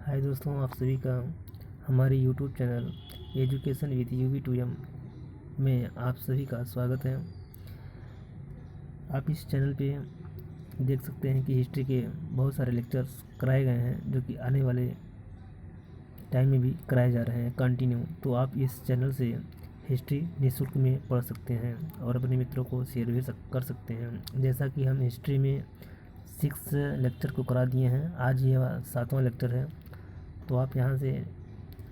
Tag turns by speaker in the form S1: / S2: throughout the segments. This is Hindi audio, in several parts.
S1: हाय दोस्तों, आप सभी का हमारे YouTube channel education with UV two M में आप सभी का स्वागत है। आप इस चैनल पे देख सकते हैं कि हिस्ट्री के बहुत सारे लेक्चर्स कराए गए हैं जो कि आने वाले टाइम में भी कराए जा रहे हैं कंटिन्यू। तो आप इस चैनल से हिस्ट्री निःशुल्क में पढ़ सकते हैं और अपने मित्रों को शेयर भी कर सकते हैं। जैसा कि हम हिस्ट्री में 6 लेक्चर को करा दिए हैं, आज यह 7वां लेक्चर है। तो आप यहाँ से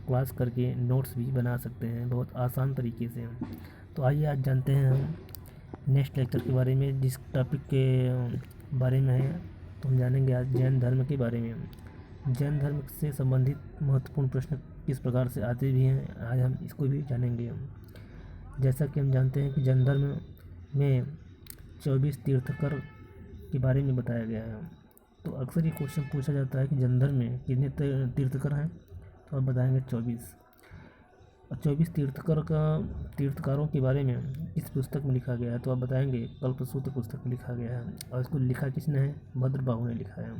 S1: क्लास करके नोट्स भी बना सकते हैं बहुत आसान तरीके से। तो आइए आज जानते हैं हम नेक्स्ट लेक्चर के बारे में, जिस टॉपिक के बारे में है। तो हम जानेंगे आज जैन धर्म के बारे में। जैन धर्म से संबंधित महत्वपूर्ण प्रश्न किस प्रकार से आते भी हैं, आज हम इसको भी जानेंगे। जैसा कि हम जानते हैं कि जैन धर्म में 24 तीर्थंकर के बारे में बताया गया है। तो अक्सर ये क्वेश्चन पूछा जाता है कि जैन धर्म में कितने तीर्थंकर हैं, तो आप बताएंगे 24। और 24 तीर्थकारों के बारे में इस पुस्तक में लिखा गया है, तो आप बताएंगे कल्पसूत्र पुस्तक में लिखा गया है। और इसको लिखा किसने है? भद्रबाहु ने लिखा है।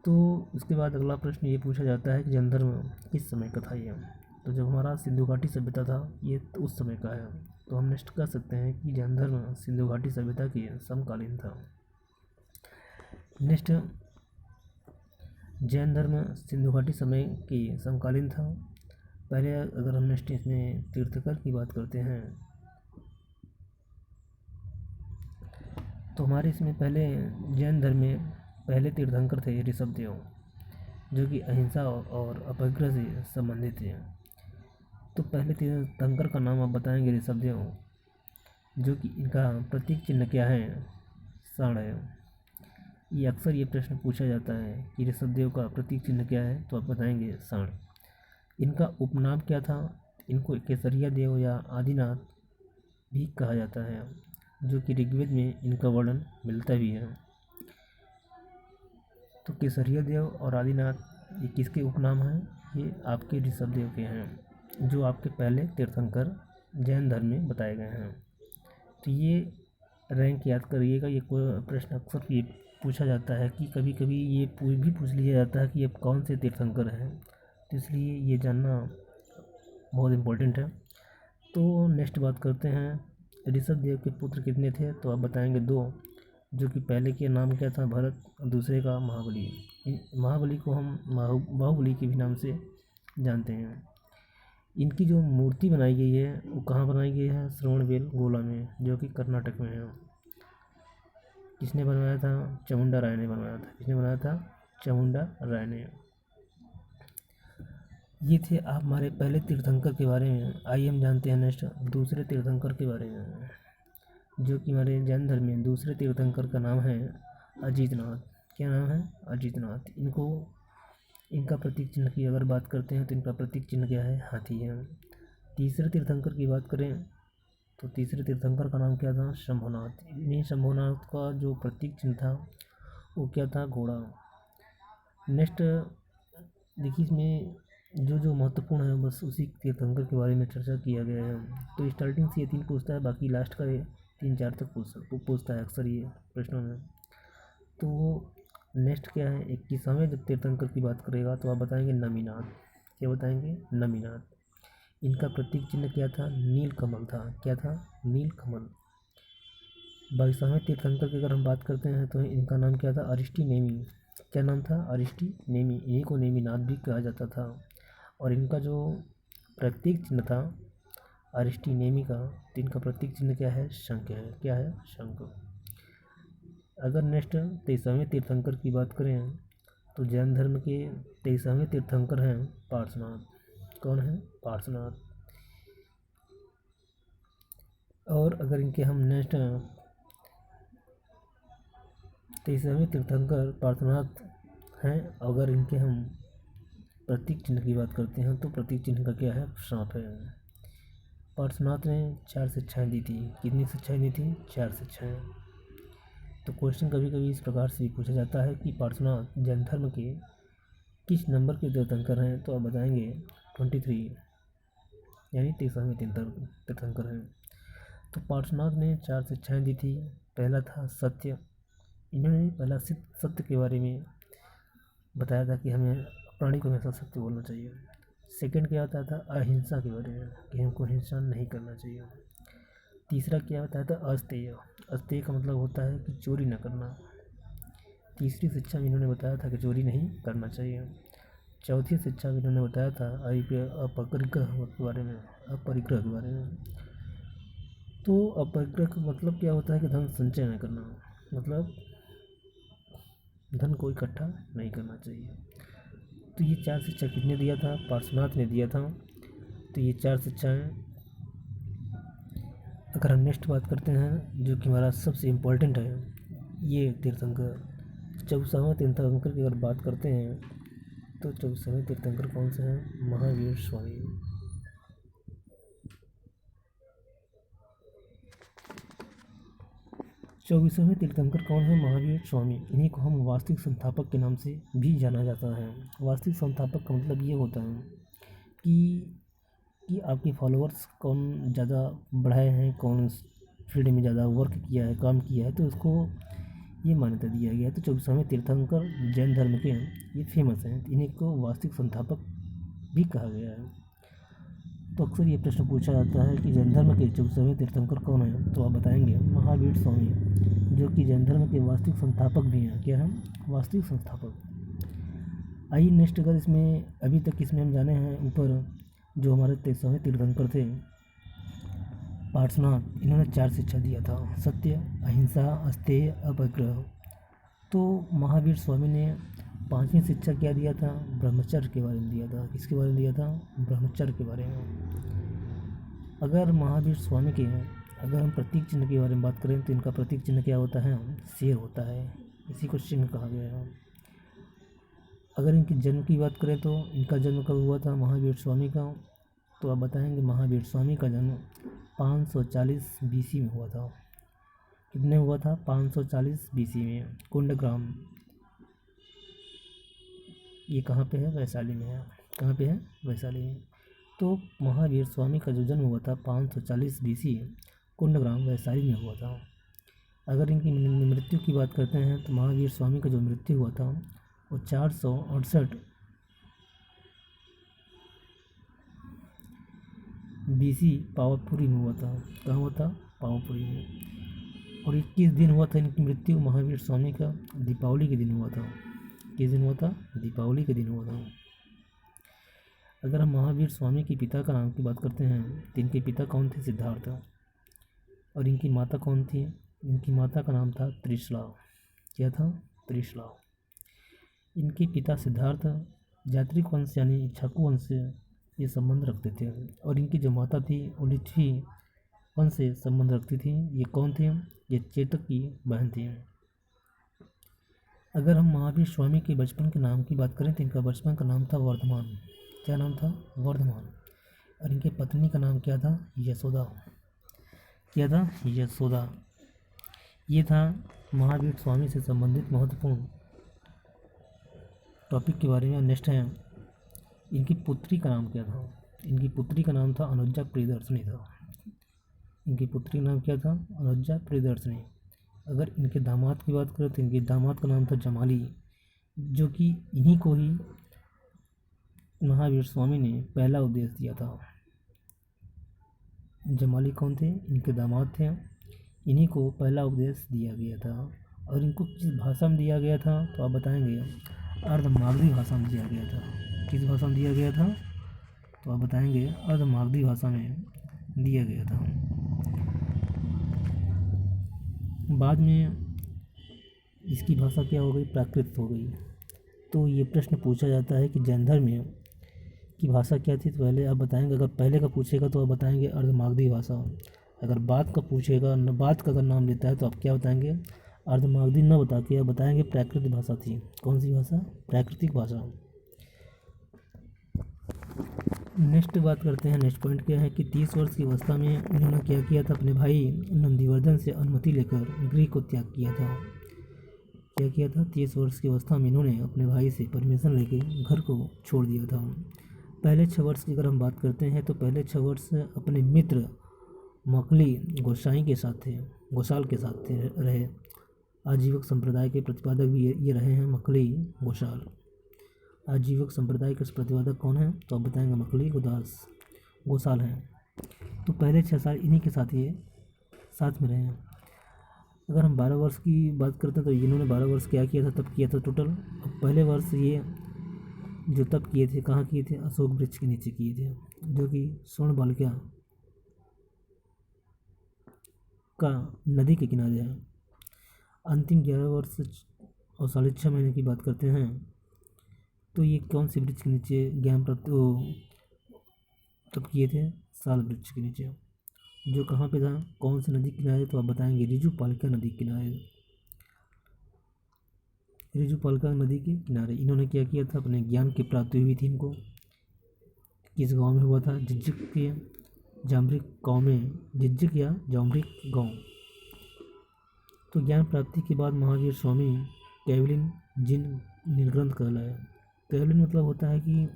S1: तो उसके बाद अगला प्रश्न ये पूछा जाता है कि जैन धर्म किस समय का था ये। तो जब हमारा सिंधु घाटी सभ्यता था, ये तो उस समय का है। तो हम नेक्स्ट कह सकते हैं कि जैन धर्म सिंधु घाटी सभ्यता के समकालीन था। नेक्स्ट, जैन धर्म सिंधु घाटी समय की समकालीन था। पहले अगर हम नेक्स्ट इसमें तीर्थंकर की बात करते हैं, तो हमारे इसमें पहले जैन धर्म में पहले तीर्थंकर थे ऋषभदेव, जो कि अहिंसा और अपरिग्रह से संबंधित थे। तो पहले तीर्थंकर का नाम आप बताएंगे ऋषभदेव, जो कि इनका प्रतीक चिन्ह क्या है? साण है। ये अक्सर ये प्रश्न पूछा जाता है कि ऋषभदेव का प्रतीक चिन्ह क्या है, तो आप बताएंगे साण। इनका उपनाम क्या था? इनको केसरिया देव या आदिनाथ भी कहा जाता है, जो कि ऋग्वेद में इनका वर्णन मिलता भी है। तो केसरिया देव और आदिनाथ ये किसके उपनाम हैं? ये आपके ऋषभदेव के हैं, जो आपके पहले तीर्थंकर जैन धर्म में बताए गए हैं। तो ये रैंक याद करिएगा। ये कोई प्रश्न अक्सर ये पूछा जाता है कि कभी कभी ये भी पूछ लिया जाता है कि अब कौन से तीर्थंकर हैं, तो इसलिए ये जानना बहुत इम्पोर्टेंट है। तो नेक्स्ट बात करते हैं ऋषभदेव के पुत्र कितने थे, तो आप बताएंगे 2, जो कि पहले के नाम क्या था? भरत, और दूसरे का महाबली। महाबली को हम बाहुबली के भी नाम से जानते हैं। इनकी जो मूर्ति बनाई गई है वो कहाँ बनाई गई है? श्रवणबेलगोला में, जो कि कर्नाटक में है। किसने बनवाया था? चामुंडा राय ने बनवाया था। किसने बनाया था? चामुंडा राय ने। ये थे आप हमारे पहले तीर्थंकर के बारे में। आइए हम जानते हैं नेक्स्ट दूसरे तीर्थंकर के बारे में, जो कि हमारे जैन धर्म में दूसरे तीर्थंकर का नाम है अजीतनाथ। क्या नाम है? अजीतनाथ। इनका प्रतीक चिन्ह की अगर बात करते हैं तो इनका प्रतीक चिन्ह क्या है? हाथी है। तीसरे तीर्थंकर की बात करें तो तीसरे तीर्थंकर का नाम क्या था? शंभुनाथ। इन्हीं शंभुनाथ का जो प्रतीक चिन्ह था वो क्या था? घोड़ा। नेक्स्ट देखिए, इसमें जो महत्वपूर्ण है बस उसी तीर्थंकर के बारे में चर्चा किया गया है। तो स्टार्टिंग से ये 3 पूछता है, बाकी लास्ट का 3-4 तक पूछता है अक्सर ये प्रश्नों में। तो नेक्स्ट क्या है? 21वां जब तीर्थंकर की बात करेगा तो आप बताएंगे नमीनाथ। क्या बताएंगे? नमीनाथ। इनका प्रतीक चिन्ह क्या था? नील कमल था। क्या था? नील कमल। 22वें तीर्थंकर की अगर हम बात करते हैं तो इनका नाम क्या था? अरिष्टनेमि। क्या नाम था? अरिष्टनेमि। इन्हीं को नेमिनाथ भी कहा जाता था। और इनका जो प्रतीक चिन्ह था अरिष्टनेमि का, तो इनका प्रतीक चिन्ह क्या है? शंख है। क्या है? शंख। अगर नेक्स्ट 23वें तीर्थंकर की बात करें तो जैन धर्म के 23वें तीर्थंकर हैं पार्श्वनाथ। कौन है? पार्श्वनाथ। और अगर इनके हम नेक्स्ट 23वें तीर्थंकर पार्श्वनाथ हैं, अगर इनके हम प्रतीक चिन्ह की बात करते हैं तो प्रतीक चिन्ह का क्या है? सांप है। पार्श्वनाथ ने 4 शिक्षाएँ दी थी। कितनी शिक्षाएँ दी थी? 4 शिक्षाएँ। तो क्वेश्चन कभी कभी इस प्रकार से पूछा जाता है कि पार्श्वनाथ जैन धर्म के किस नंबर के तीर्थंकर हैं, तो आप बताएंगे 23, यानी 23वें तीर्थंकर हैं। तो पार्श्वनाथ ने 4 शिक्षाएँ दी थी। पहला था सत्य। इन्होंने पहला सत्य के बारे में बताया था कि हमें प्राणी को हमेशा सत्य बोलना चाहिए। सेकंड क्या बताया था, अहिंसा के बारे में कि हमको हिंसा नहीं करना चाहिए। तीसरा क्या बताया था, अस्तेय। अस्तेय का मतलब होता है कि चोरी न करना। तीसरी शिक्षा में इन्होंने बताया था कि चोरी नहीं करना चाहिए। चौथी शिक्षा में इन्होंने बताया था अपरिग्रह के बारे में, अपरिग्रह के बारे में। तो अपरिग्रह का मतलब क्या होता है कि धन संचय न करना, मतलब धन को इकट्ठा नहीं करना चाहिए। तो ये 4 शिक्षा किसने दिया था, पार्श्वनाथ ने दिया था। तो ये 4 शिक्षाएं। अगर हम नेक्स्ट बात करते हैं जो कि हमारा सबसे इम्पोर्टेंट है, ये तीर्थंकर 24वां तीर्थंकर की अगर बात करते हैं तो 24वें तीर्थंकर कौन से हैं, महावीर स्वामी। 24वें तीर्थंकर कौन है, महावीर स्वामी। इन्हीं को हम वास्तविक संस्थापक के नाम से भी जाना जाता है। वास्तविक संस्थापक का मतलब ये होता है कि आपके फॉलोअर्स कौन ज़्यादा बढ़ाए हैं, कौन फील्ड में ज़्यादा वर्क किया है, काम किया है, तो उसको ये मान्यता दिया गया है। तो 24वें तीर्थंकर जैन धर्म के ये फेमस हैं, इन्हीं को वास्तविक संस्थापक भी कहा गया है। तो अक्सर ये प्रश्न पूछा जाता है कि जैन धर्म के 24वें तीर्थंकर कौन है, तो आप बताएंगे महावीर स्वामी, जो कि जैन धर्म के वास्तविक संस्थापक भी हैं। क्या हैं, वास्तविक संस्थापक। आइए नेक्स्ट, अगर इसमें अभी तक इसमें हम जाने हैं ऊपर जो हमारे 23वें तीर्थंकर थे पार्श्वनाथ, इन्होंने 4 शिक्षा दिया था, सत्य, अहिंसा, अस्तेय, अपरिग्रह। तो महावीर स्वामी ने 5वीं शिक्षा क्या दिया था, ब्रह्मचर्य के बारे में दिया था। किसके बारे में दिया था, ब्रह्मचर्य के बारे में। अगर महावीर स्वामी के अगर हम प्रतीक चिन्ह के बारे में बात करें तो इनका प्रतीक चिन्ह क्या होता है, शेर होता है, इसी को चिन्ह कहा गया है। अगर इनके जन्म की बात करें तो इनका जन्म कब हुआ था महावीर स्वामी का, तो आप बताएंगे महावीर स्वामी का जन्म 540 BC में हुआ था। कितने हुआ था, 540 BC में। कुंडग्राम, ये कहाँ पे है, वैशाली में है। कहाँ पे है, वैशाली में। तो महावीर स्वामी का जो जन्म हुआ था 540 BC कुंडग्राम वैशाली में हुआ था। अगर इनकी मृत्यु की बात करते हैं तो महावीर स्वामी का जो मृत्यु हुआ था वो 468 BC पावापुरी में हुआ था। कहाँ हुआ था, पावापुरी में। और 21 दिन हुआ था इनकी मृत्यु महावीर स्वामी का, दीपावली के दिन हुआ था। किस दिन हुआ था, दीपावली के दिन हुआ था। अगर हम महावीर स्वामी के पिता का नाम की बात करते हैं तो इनके पिता कौन थे, सिद्धार्थ। और इनकी माता कौन थी, इनकी माता का नाम था त्रिशला। क्या था, त्रिशला। इनके पिता सिद्धार्थ जात्रिक वंश यानी इक्ष्वाकु वंश से ये संबंध रखते थे। और इनकी जो माता थी वो लिच्छवी वंश से संबंध रखती थी। ये कौन थे, ये चेतक की बहन थी। अगर हम महावीर स्वामी के बचपन के नाम की बात करें तो इनका बचपन का नाम था वर्धमान। क्या नाम था, वर्धमान। और इनके पत्नी का नाम क्या था, यशोदा। क्या था, यशोदा। ये था महावीर स्वामी से संबंधित महत्वपूर्ण टॉपिक के बारे में। नेक्स्ट है, इनकी पुत्री का नाम क्या था। इनकी पुत्री का नाम था अनुजा प्रियदर्शनी था। इनकी पुत्री का नाम क्या था, अनुजा प्रियदर्शनी। अगर इनके दामाद की बात करें तो इनके दामाद का नाम था जमाली, जो कि इन्हीं को ही महावीर स्वामी ने पहला उपदेश दिया था। जमाली कौन थे, इनके दामाद थे। इन्हीं को पहला उपदेश दिया गया था। और इनको किस भाषा में दिया गया था, तो आप बताएंगे अर्धमागधी भाषा में दिया गया था। किस भाषा में दिया गया था, तो आप बताएंगे अर्धमागधी भाषा में दिया गया था। बाद में इसकी भाषा क्या हो गई, प्राकृत हो गई। तो ये प्रश्न पूछा जाता है कि जैन धर्म की भाषा क्या थी, तो पहले आप बताएंगे। अगर पहले का पूछेगा तो आप बताएंगे अर्धमागधी भाषा। अगर बाद का पूछेगा, बाद का अगर नाम लेता है तो आप क्या बताएंगे, अर्धमागधी न बता के आप बताएंगे प्राकृतिक भाषा थी। कौन सी भाषा, प्राकृतिक भाषा। नेक्स्ट बात करते हैं, नेक्स्ट पॉइंट क्या है कि 30 वर्ष की अवस्था में इन्होंने क्या किया था, अपने भाई नंदीवर्धन से अनुमति लेकर गृह को त्याग किया था। क्या किया था, 30 वर्ष की अवस्था में इन्होंने अपने भाई से परमिशन लेकर घर को छोड़ दिया था। पहले 6 वर्ष की अगर हम बात करते हैं तो पहले 6 वर्ष अपने मित्र मकली गोसाई के साथ थे, गोसाल के साथ थे रहे। आजीवक संप्रदाय के प्रतिपादक भी ये रहे हैं, मकली गोसाल। आजीविक संप्रदाय के प्रतिपादक कौन है? तो आप बताएंगे मकली गोसाल हैं। तो पहले 6 साल इन्हीं के साथ ये साथ में रहे हैं। अगर हम 12 वर्ष की बात करते हैं तो इन्होंने 12 वर्ष क्या किया था, तब किया था टोटल। अब पहले वर्ष ये जो तब किए थे कहाँ किए थे? अशोक वृक्ष के नीचे किए थे, जो कि स्वर्णबालिका का नदी के किनारे है। अंतिम 11 वर्ष और 6.5 महीने की बात करते हैं तो ये कौन से वृक्ष के नीचे ज्ञान प्राप्त तब किए थे? साल वृक्ष के नीचे, जो कहाँ पे था, कौन सी नदी किनारे? तो आप बताएंगे ऋजुपालिका नदी किनारे। ऋजुपालिका नदी के किनारे इन्होंने क्या किया था? अपने ज्ञान की प्राप्ति हुई थी इनको। किस गांव में हुआ था? झिझक के जाम्रिक गांव में, झिझक या जाम्रिक गांव। तो ज्ञान प्राप्ति के बाद महावीर स्वामी कैवलिन जिन निर्ग्रंथ कहलाया। कैवलिन मतलब होता है कि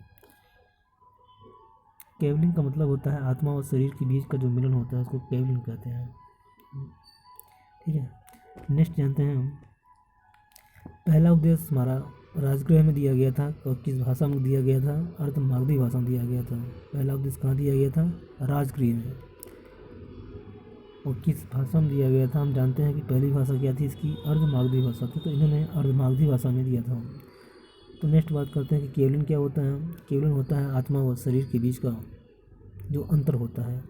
S1: कैवलिन का मतलब होता है आत्मा और शरीर के बीच का जो मिलन होता है उसको कैवलिन कहते हैं। ठीक है, नेक्स्ट जानते हैं हम। पहला उपदेश हमारा राजगृह में दिया गया था और किस भाषा में दिया गया था? अर्धमागधी भाषा में दिया गया था। पहला उपदेश कहाँ दिया गया था? राजगृह में। और किस भाषा में दिया गया था? हम जानते हैं कि पहली भाषा क्या थी इसकी? अर्धमागधी भाषा थी, तो इन्होंने अर्धमागधी भाषा में दिया था। तो नेक्स्ट बात करते हैं कि केवलिन क्या होता है? केवलिन होता है आत्मा व शरीर के बीच का जो अंतर होता है।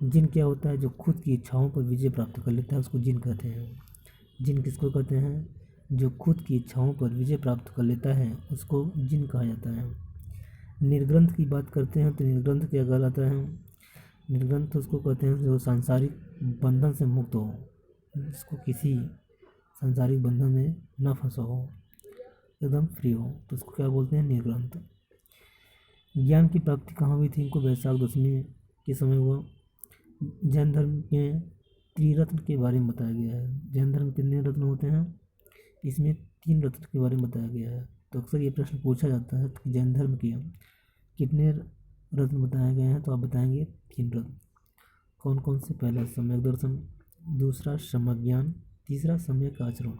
S1: जिन क्या होता है? जो खुद की इच्छाओं पर विजय प्राप्त कर लेता है उसको जिन कहते हैं। जिन किसको कहते हैं? जो खुद की इच्छाओं पर विजय प्राप्त कर लेता है उसको जिन कहा जाता है। निर्ग्रंथ की बात करते हैं तो निर्ग्रंथ क्या कहलाता है? निर्ग्रंथ उसको कहते हैं जो सांसारिक बंधन से मुक्त हो, जिसको किसी सांसारिक बंधन में न फंसा हो, एकदम फ्री हो, तो उसको क्या बोलते हैं? निर्ग्रंथ। ज्ञान की प्राप्ति कहाँ हुई थी इनको? वैशाख दशमी के समय हुआ। जैन धर्म के त्रिरत्न के बारे में बताया गया है। जैन धर्म कितने रत्न होते हैं? इसमें 3 रत्न के बारे में बताया गया है। तो अक्सर ये प्रश्न पूछा जाता है कि जैन धर्म के कितने रत्न बताए गए हैं? तो आप बताएंगे 3 रत्न। कौन कौन से? पहला सम्यक दर्शन, दूसरा सम्यक ज्ञान, तीसरा सम्यक आचरण।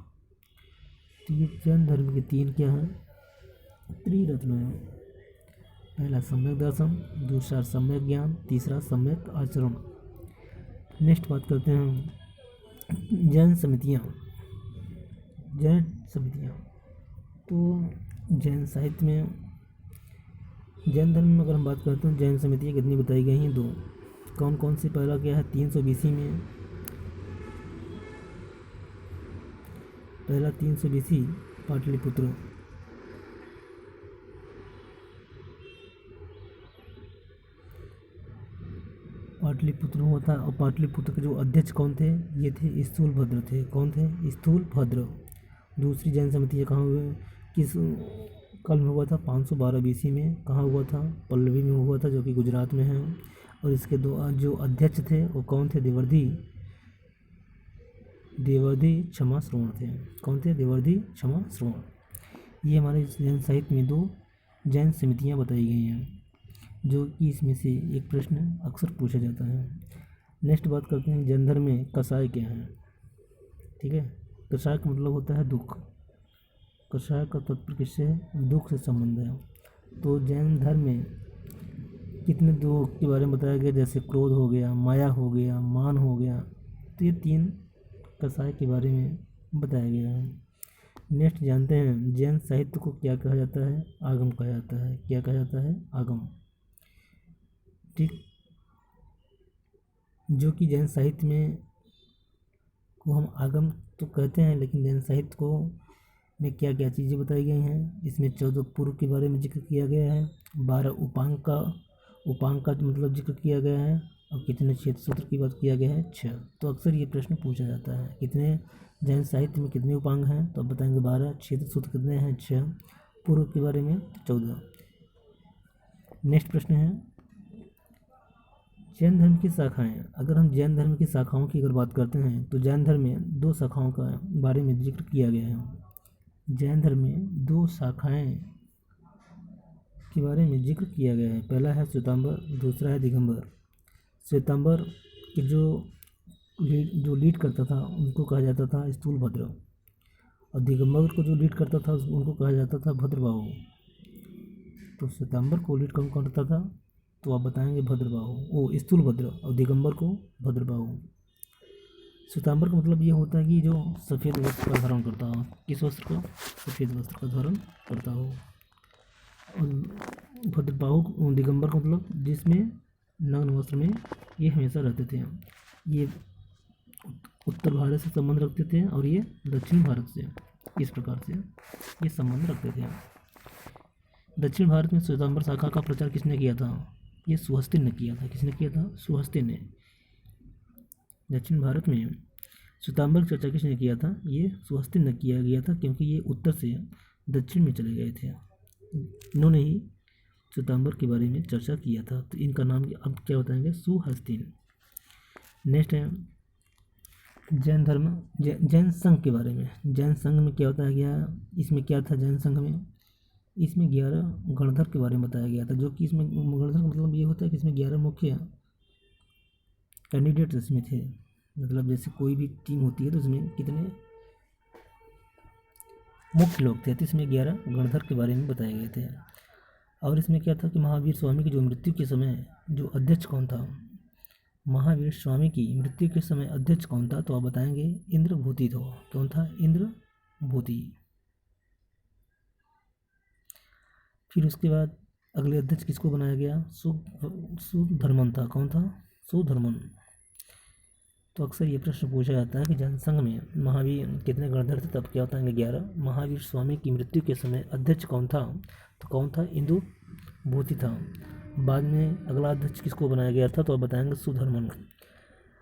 S1: तो ये जैन धर्म के 3 क्या हैं? त्रिरत्न हैं। पहला सम्यक दर्शन, दूसरा सम्यक ज्ञान, तीसरा सम्यक आचरण। नेक्स्ट बात करते हैं हम जैन समितियाँ। तो जैन साहित्य में, जैन धर्म में अगर हम बात करते हैं जैन समितियाँ कितनी बताई गई हैं? 2। कौन कौन सी? पहला क्या है? 300 BC में, पहला 300 BC पाटलिपुत्र। पाटलिपुत्र हुआ था। और पाटलिपुत्र के जो अध्यक्ष कौन थे? ये थे स्थूलभद्र थे। कौन थे? स्थूलभद्र। दूसरी जैन समिति कहाँ हुए? किस काल में हुआ था? 512 BC में। कहाँ हुआ था? पल्लवी में हुआ था, जो कि गुजरात में है। और इसके 2 जो अध्यक्ष थे वो कौन थे? देवर्धि क्षमा श्रवण थे। कौन थे? देवर्धि क्षमा श्रवण। ये हमारे जैन साहित्य में 2 जैन समितियाँ बताई गई हैं, जो कि इसमें से एक प्रश्न अक्सर पूछा जाता है। नेक्स्ट बात करते हैं जैन धर्म में कसाय क्या है। ठीक है, कसाय का मतलब होता है दुख। कसाय का तात्पर्य किससे है? दुख से संबंध है। तो जैन धर्म में कितने दुख के बारे में बताया गया? जैसे क्रोध हो गया, माया हो गया, मान हो गया। तो ये 3 कसाय के बारे में बताया गया है। नेक्स्ट जानते हैं जैन साहित्य को क्या कहा जाता है? आगम कहा जाता है। क्या कहा जाता है? आगम। ठीक, जो कि जैन साहित्य में को हम आगम तो कहते हैं, लेकिन जैन साहित्य को में क्या क्या चीज़ें बताई गई हैं? इसमें 14 पूर्व के बारे में जिक्र किया गया है। 12 उपांग का मतलब जिक्र किया गया है। और कितने क्षेत्र सूत्र की बात किया गया है? 6। तो अक्सर ये प्रश्न पूछा जाता है कितने जैन साहित्य में कितने उपांग हैं? तो आप बताएंगे 12। क्षेत्र सूत्र कितने हैं? 6। पूर्व के बारे में 14। नेक्स्ट प्रश्न है जैन धर्म की शाखाएं। अगर हम जैन धर्म की शाखाओं की अगर बात करते हैं तो जैन धर्म में 2 शाखाओं का बारे में जिक्र किया गया है। जैन धर्म में 2 शाखाएं के बारे में जिक्र किया गया है। पहला है श्वेतांबर, दूसरा है दिगंबर। श्वेतांबर के जो लीड करता था उनको कहा जाता था स्थूलभद्र, और दिगंबर को जो लीड करता था उनको कहा जाता था भद्रबाहु। तो श्वेतांबर को लीड कौन करता था, तो आप बताएंगे भद्रबाहु, वो स्थूलभद्र, और दिगंबर को भद्रबाहु। श्वेतांबर का मतलब ये होता है कि जो सफ़ेद वस्त्र का धारण करता हो। किस वस्त्र का? सफ़ेद वस्त्र का धारण करता हो। और भद्रबाहु दिगंबर का मतलब जिसमें नग्न वस्त्र में ये हमेशा रहते थे। ये उत्तर भारत से संबंध रखते थे और ये दक्षिण भारत से, इस प्रकार से ये संबंध रखते थे। दक्षिण भारत में श्वेतांबर शाखा का प्रचार किसने किया था? ये सुहस्तिन ने किया था। किसने किया था? सुहस्तिन ने। दक्षिण भारत में श्वेतांबर की चर्चा किसने किया था? ये सुहस्तिन ने किया गया था, क्योंकि ये उत्तर से दक्षिण में चले गए थे। इन्होंने ही श्वेतांबर के बारे में चर्चा किया था। तो इनका नाम अब क्या बताएंगे? सुहस्तिन। नेक्स्ट है जैन धर्म, जैन संघ के बारे में। जैन संघ में क्या बताया गया? इसमें क्या था जैन संघ में? इसमें 11 गणधर के बारे में बताया गया था, जो कि इसमें गणधर का मतलब ये होता है कि इसमें 11 मुख्य कैंडिडेट्स इसमें थे। मतलब जैसे कोई भी टीम होती है तो इसमें कितने मुख्य लोग थे, तो इसमें 11 गणधर के बारे में बताए गए थे। और इसमें क्या था कि महावीर स्वामी की जो मृत्यु के समय जो अध्यक्ष कौन था? महावीर स्वामी की मृत्यु के समय अध्यक्ष कौन था? तो आप बताएंगे इंद्रभूति था। कौन था? इंद्रभूति। फिर उसके बाद अगले अध्यक्ष किसको बनाया गया? सुधर्मन था। कौन था? सुधर्मन। तो अक्सर ये प्रश्न पूछा जाता है कि जनसंघ में महावीर कितने गणधर थे? तब क्या होता है? 11। महावीर स्वामी की मृत्यु के समय अध्यक्ष कौन था? तो कौन था? इंदुभूति था। बाद में अगला अध्यक्ष किसको बनाया गया था? तो आप बताएंगे सुधर्मन।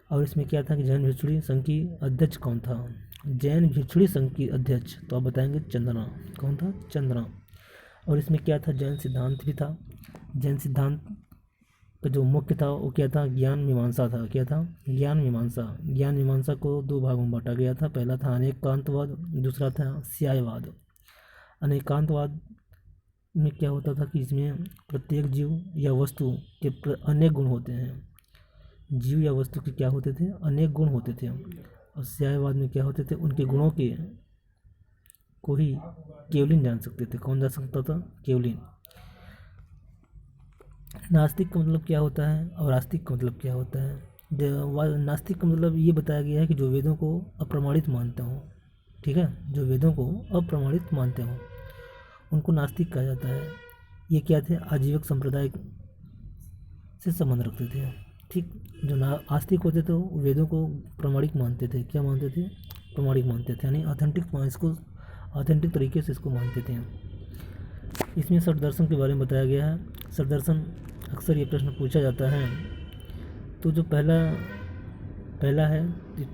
S1: और इसमें क्या था कि जैन भिक्षुणी संघ की अध्यक्ष कौन था? जैन भिक्षुणी संघ की अध्यक्ष, तो आप बताएंगे चंदना। कौन था? चंदना। और इसमें क्या था? जैन सिद्धांत भी था। जैन सिद्धांत का जो मुख्य था वो क्या था? ज्ञान मीमांसा था। क्या था? ज्ञान मीमांसा। ज्ञान मीमांसा को 2 भागों में बांटा गया था। पहला था अनेकांतवाद, दूसरा था स्यायवाद। अनेकांतवाद में क्या होता था कि इसमें प्रत्येक जीव या वस्तु के अनेक गुण होते हैं। जीव या वस्तु के क्या होते थे? अनेक गुण होते थे। और स्यायवाद में क्या होते थे? उनके गुणों के को ही केवलिन जान सकते थे। कौन जान सकता था? केवलिन। नास्तिक का मतलब क्या होता है और आस्तिक का मतलब क्या होता है? नास्तिक का मतलब ये बताया गया है कि जो वेदों को अप्रमाणित मानते हो, ठीक है, जो वेदों को अप्रमाणित मानते हो उनको नास्तिक कहा जाता है। ये क्या थे? आजीवक संप्रदाय से संबंध रखते थे। ठीक। जो आस्तिक होते थे वो वेदों को प्रमाणिक मानते थे। क्या मानते थे? प्रमाणिक मानते थे, यानी ऑथेंटिक तरीके से इसको मानते थे। इसमें षट दर्शन के बारे में बताया गया है। षट दर्शन अक्सर ये प्रश्न पूछा जाता है। तो जो पहला है,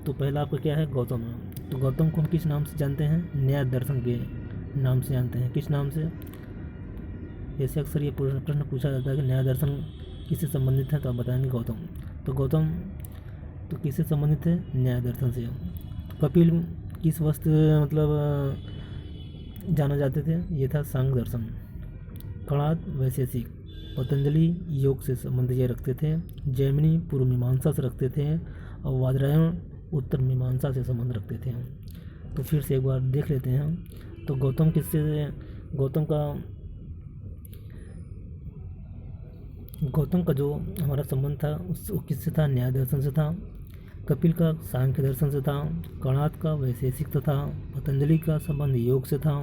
S1: तो पहला आपका क्या है? गौतम। तो गौतम को हम किस नाम से जानते हैं? न्याय दर्शन के नाम से जानते हैं। किस नाम से? जैसे अक्सर ये प्रश्न पूछा जाता है कि न्याय दर्शन किससे संबंधित है, तो आप बताएंगे गौतम। तो गौतम तो किससे संबंधित है? न्याय दर्शन से। कपिल किस वस्तु मतलब जाना जाते थे? ये था सांग दर्शन। कणाद वैशेषिक। पतंजलि योग से संबंध ये रखते थे। जैमिनी पूर्व मीमांसा से रखते थे और वादरायण उत्तर मीमांसा से संबंध रखते थे। तो फिर से एक बार देख लेते हैं। तो गौतम का जो हमारा संबंध था वो किससे था? न्याय दर्शन से था। कपिल का सांख्य दर्शन से था। कणाद का वैशेषिक था। पतंजलि का संबंध योग से था।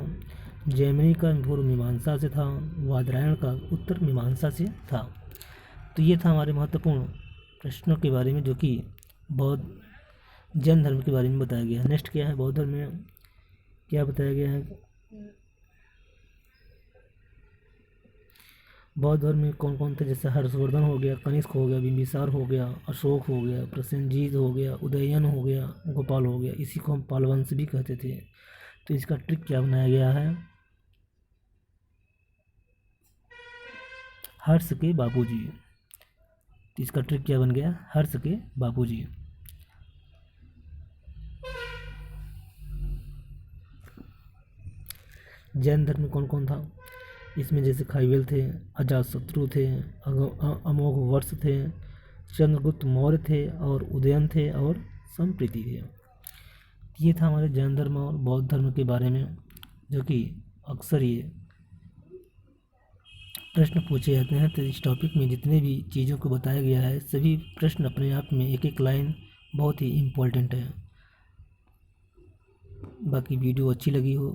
S1: जैमिनी का पूर्व मीमांसा से था। वादरायण का उत्तर मीमांसा से था। तो ये था हमारे महत्वपूर्ण प्रश्नों के बारे में, जो कि बौद्ध जैन धर्म के बारे में बताया गया है। नेक्स्ट क्या है? बौद्ध धर्म में क्या बताया गया है? बौद्ध धर्म में कौन कौन थे? जैसे हर्षवर्धन हो गया, कनिष्क हो गया, बिंबिसार हो गया, अशोक हो गया, प्रसेनजीत हो गया, उदयन हो गया, गोपाल हो गया। इसी को हम पालवंश भी कहते थे। तो इसका ट्रिक क्या बनाया गया है? हर्ष के बापूजी। तो इसका ट्रिक क्या बन गया? हर्ष के बापूजी। जैन धर्म में कौन कौन था? इसमें जैसे खाइवेल थे, अजातशत्रु थे, अमोघ वर्ष थे, चंद्रगुप्त मौर्य थे और उदयन थे और संप्रीति थे। ये था हमारे जैन धर्म और बौद्ध धर्म के बारे में, जो कि अक्सर ये प्रश्न पूछे जाते हैं तो इस टॉपिक में जितने भी चीज़ों को बताया गया है सभी प्रश्न अपने आप में एक एक लाइन बहुत ही इम्पोर्टेंट है। बाकी वीडियो अच्छी लगी हो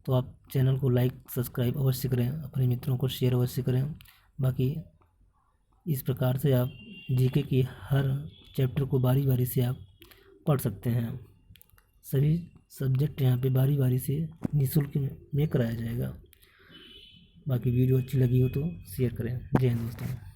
S1: तो आप चैनल को लाइक सब्सक्राइब अवश्य करें, अपने मित्रों को शेयर अवश्य करें। बाकी इस प्रकार से आप जीके की हर चैप्टर को बारी बारी से आप पढ़ सकते हैं। सभी सब्जेक्ट यहाँ पे बारी बारी से निःशुल्क में कराया जाएगा। बाकी वीडियो अच्छी लगी हो तो शेयर करें। जय हिंद दोस्तों।